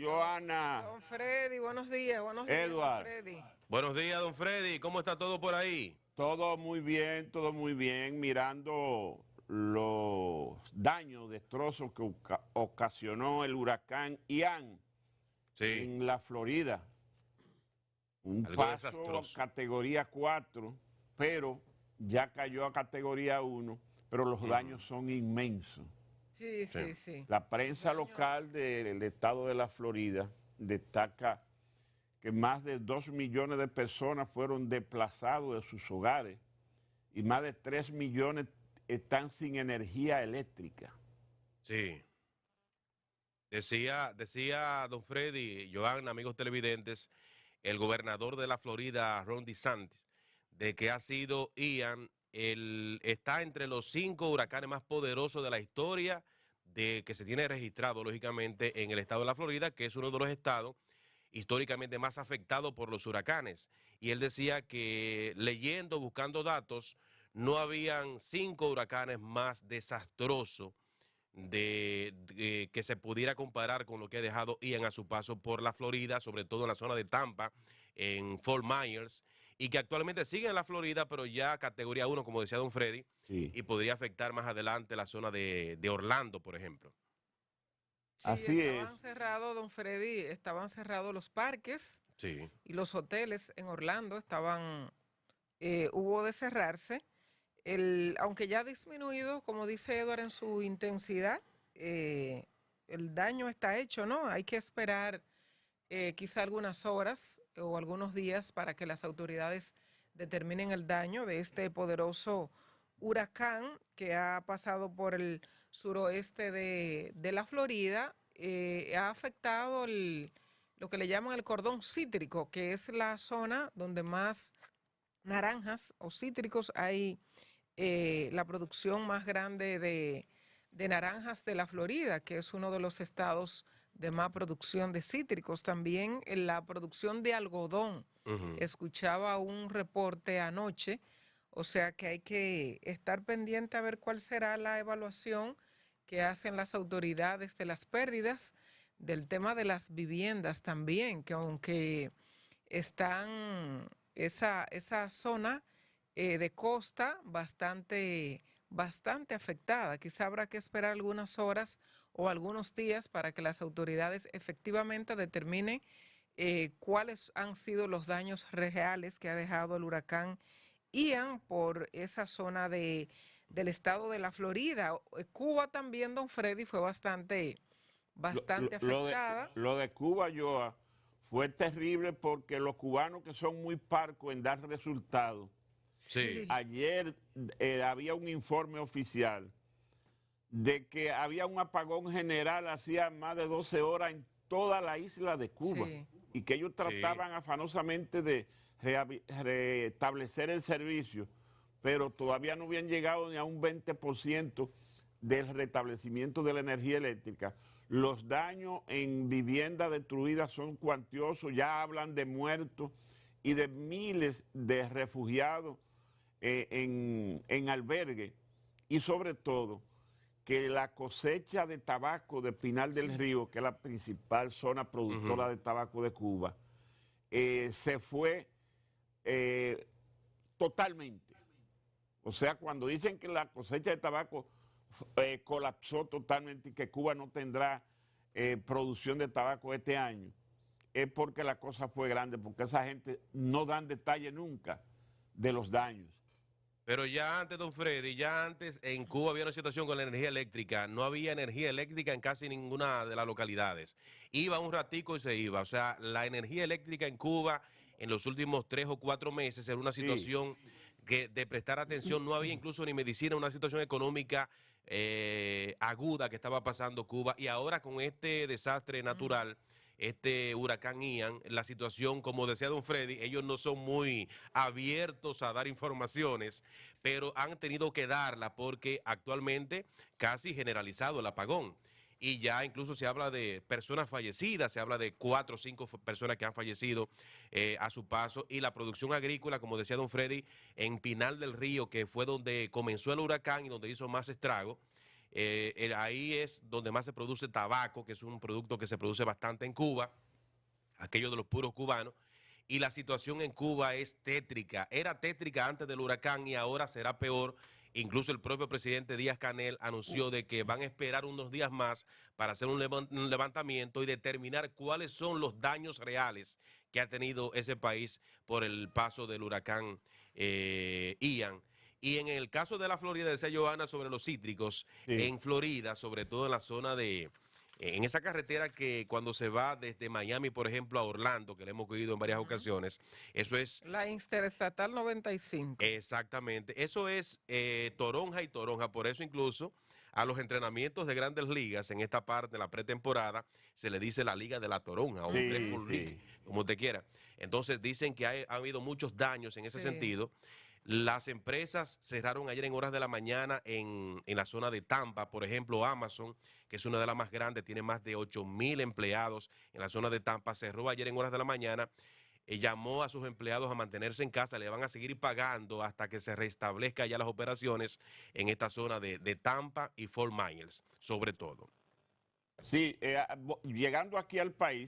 Joana. Don Freddy, buenos días, don Edward. Freddy. Buenos días, don Freddy. ¿Cómo está todo por ahí? Todo muy bien, mirando los daños, destrozos que ocasionó el huracán Ian Sí, en la Florida. Un algo paso desastroso. categoría 4, pero ya cayó a categoría 1, pero los daños son inmensos. Sí, Sí. sí, sí. La prensa local del estado de la Florida destaca que más de 2 millones de personas fueron desplazados de sus hogares y más de 3 millones están sin energía eléctrica. Sí. Decía don Freddy, Joan, amigos televidentes, el gobernador de la Florida, Ron DeSantis, de que ha sido Ian, está entre los 5 huracanes más poderosos de la historia de que se tiene registrado, lógicamente, en el estado de la Florida, que es uno de los estados históricamente más afectados por los huracanes. Y él decía que leyendo, buscando datos, no habían 5 huracanes más desastrosos que se pudiera comparar con lo que ha dejado Ian a su paso por la Florida, sobre todo en la zona de Tampa, en Fort Myers, y que actualmente sigue en la Florida, pero ya categoría 1, como decía don Freddy, Sí. y podría afectar más adelante la zona de Orlando, por ejemplo. Sí, Así estaban es. cerrados, don Freddy, estaban cerrados los parques Sí, y los hoteles en Orlando hubo de cerrarse. Aunque ya ha disminuido, como dice Edward, en su intensidad, el daño está hecho, ¿no? Hay que esperar quizá algunas horas o algunos días para que las autoridades determinen el daño de este poderoso huracán que ha pasado por el suroeste de la Florida. Ha afectado lo que le llaman el cordón cítrico, que es la zona donde más naranjas o cítricos hay, la producción más grande de naranjas de la Florida, que es uno de los estados de más producción de cítricos. También en la producción de algodón. Escuchaba un reporte anoche, o sea que hay que estar pendiente a ver cuál será la evaluación que hacen las autoridades de las pérdidas, del tema de las viviendas también, que aunque están esa zona de costa bastante afectada. Quizá habrá que esperar algunas horas o algunos días para que las autoridades efectivamente determinen cuáles han sido los daños reales que ha dejado el huracán Ian por esa zona del estado de la Florida. Cuba también, don Freddy, fue bastante afectada. Lo de Cuba, Joa, fue terrible porque los cubanos que son muy parcos en dar resultados. sí, Ayer había un informe oficial de que había un apagón general hacía más de 12 horas en toda la isla de Cuba Sí. y que ellos sí. trataban afanosamente de restablecer el servicio, pero todavía no habían llegado ni a un 20% del restablecimiento de la energía eléctrica. Los daños en viviendas destruidas son cuantiosos, ya hablan de muertos y de miles de refugiados en albergue, y sobre todo que la cosecha de tabaco de Pinal del Río, que es la principal zona productora de tabaco de Cuba, se fue totalmente. O sea, cuando dicen que la cosecha de tabaco colapsó totalmente y que Cuba no tendrá producción de tabaco este año, es porque la cosa fue grande, porque esa gente no dan detalle nunca de los daños. Pero ya antes, don Freddy, ya antes en Cuba había una situación con la energía eléctrica. No había energía eléctrica en casi ninguna de las localidades. Iba un ratico y se iba. O sea, la energía eléctrica en Cuba en los últimos 3 o 4 meses era una Sí. situación que de prestar atención no había incluso ni medicina, una situación económica aguda que estaba pasando Cuba. Y ahora con este desastre natural, este huracán Ian, la situación, como decía don Freddy, ellos no son muy abiertos a dar informaciones, pero han tenido que darla porque actualmente casi generalizado el apagón. Y ya incluso se habla de personas fallecidas, se habla de 4 o 5 personas que han fallecido a su paso. Y la producción agrícola, como decía don Freddy, en Pinal del Río, que fue donde comenzó el huracán y donde hizo más estrago, Ahí es donde más se produce tabaco, que es un producto que se produce bastante en Cuba, aquello de los puros cubanos. Y la situación en Cuba es tétrica. Era tétrica antes del huracán y ahora será peor. Incluso el propio presidente Díaz-Canel anunció de que van a esperar unos días más para hacer un levantamiento y determinar cuáles son los daños reales que ha tenido ese país por el paso del huracán Ian. Y en el caso de la Florida, decía Johanna sobre los cítricos, Sí. en Florida, sobre todo en la zona en esa carretera que cuando se va desde Miami, por ejemplo, a Orlando, que le hemos cogido en varias ocasiones, eso es... La Interestatal 95. Exactamente, eso es toronja y toronja, por eso incluso a los entrenamientos de grandes ligas en esta parte de la pretemporada se le dice la Liga de la Toronja o Sí, Grapefruit sí. League, como usted quiera. Entonces dicen que ha habido muchos daños en ese Sí. sentido. Las empresas cerraron ayer en horas de la mañana en la zona de Tampa, por ejemplo, Amazon, que es una de las más grandes, tiene más de 8,000 empleados en la zona de Tampa, cerró ayer en horas de la mañana, llamó a sus empleados a mantenerse en casa, le van a seguir pagando hasta que se restablezca ya las operaciones en esta zona de Tampa y Fort Myers, sobre todo. Sí, llegando aquí al país,